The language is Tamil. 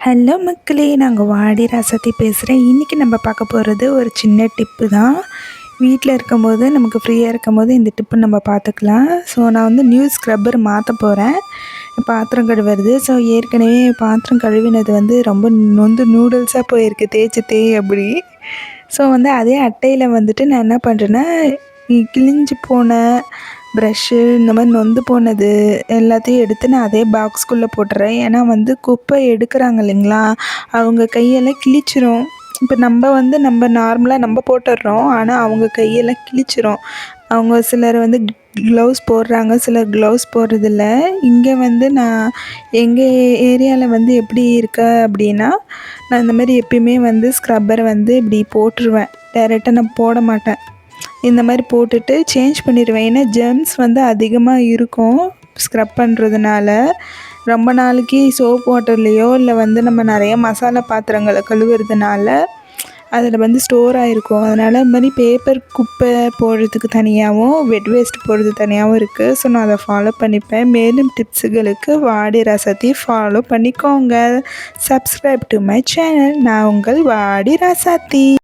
ஹலோ மக்களே, நாங்கள் வாடி ராசாத்தி பேசுகிறேன். இன்றைக்கி நம்ம பார்க்க போகிறது ஒரு சின்ன டிப்பு தான். வீட்டில் இருக்கும்போது நமக்கு ஃப்ரீயாக இருக்கும்போது இந்த டிப்பு நம்ம பார்த்துக்கலாம். ஸோ நான் வந்து நியூ ஸ்க்ரப்பர் மாற்ற போகிறேன். பாத்திரம் கழுவுறது. ஸோ ஏற்கனவே பாத்திரம் கழுவினது வந்து ரொம்ப நூடுல்ஸாக போயிருக்கு, தேய்ச்சி அப்படி. ஸோ வந்து அதே அட்டையில் வந்துட்டு நான் என்ன பண்ணுறேன்னா, கிழிஞ்சு போன ப்ரஷ்ஷு இந்த மாதிரி நொந்து போனது எல்லாத்தையும் எடுத்து நான் அதே பாக்ஸ்குள்ளே போட்டுறேன். ஏன்னா வந்து குப்பை எடுக்கிறாங்க இல்லைங்களா, அவங்க கையெல்லாம் கிழிச்சிரும். இப்போ நம்ம நார்மலாக நம்ம போட்டுடுறோம், ஆனால் அவங்க கையெல்லாம் கிழிச்சிரும். அவங்க சிலர் வந்து க்ளவுஸ் போடுறாங்க, சிலர் க்ளவுஸ் போடுறதில்ல. இங்கே வந்து நான் எங்கள் ஏரியாவில் வந்து எப்படி இருக்கா அப்படின்னா, நான் இந்த மாதிரி எப்பயுமே வந்து ஸ்க்ரப்பரை வந்து இப்படி போட்டுருவேன். டைரெக்டாக நான் போட மாட்டேன். இந்த மாதிரி போட்டுட்டு சேஞ்ச் பண்ணிடுவேன். ஏன்னா ஜெர்ம்ஸ் வந்து அதிகமாக இருக்கும் ஸ்க்ரப் பண்ணுறதுனால. ரொம்ப நாளைக்கு சோப் வாட்டர்லேயோ இல்லை வந்து நம்ம நிறைய மசாலா பாத்திரங்களை கழுவுறதுனால அதில் வந்து ஸ்டோர் ஆகிருக்கும். அதனால் இந்த மாதிரி பேப்பர் குப்பை போடுறதுக்கு தனியாகவும் வெட் வேஸ்ட் போடுறது தனியாகவும் இருக்குது. ஸோ நான் அதை ஃபாலோ பண்ணிப்பேன். மேலும் டிப்ஸுகளுக்கு வாடி ராசாத்தி ஃபாலோ பண்ணிக்கோங்க. Subscribe to my channel. நான் உங்கள் வாடி ராசாத்தி.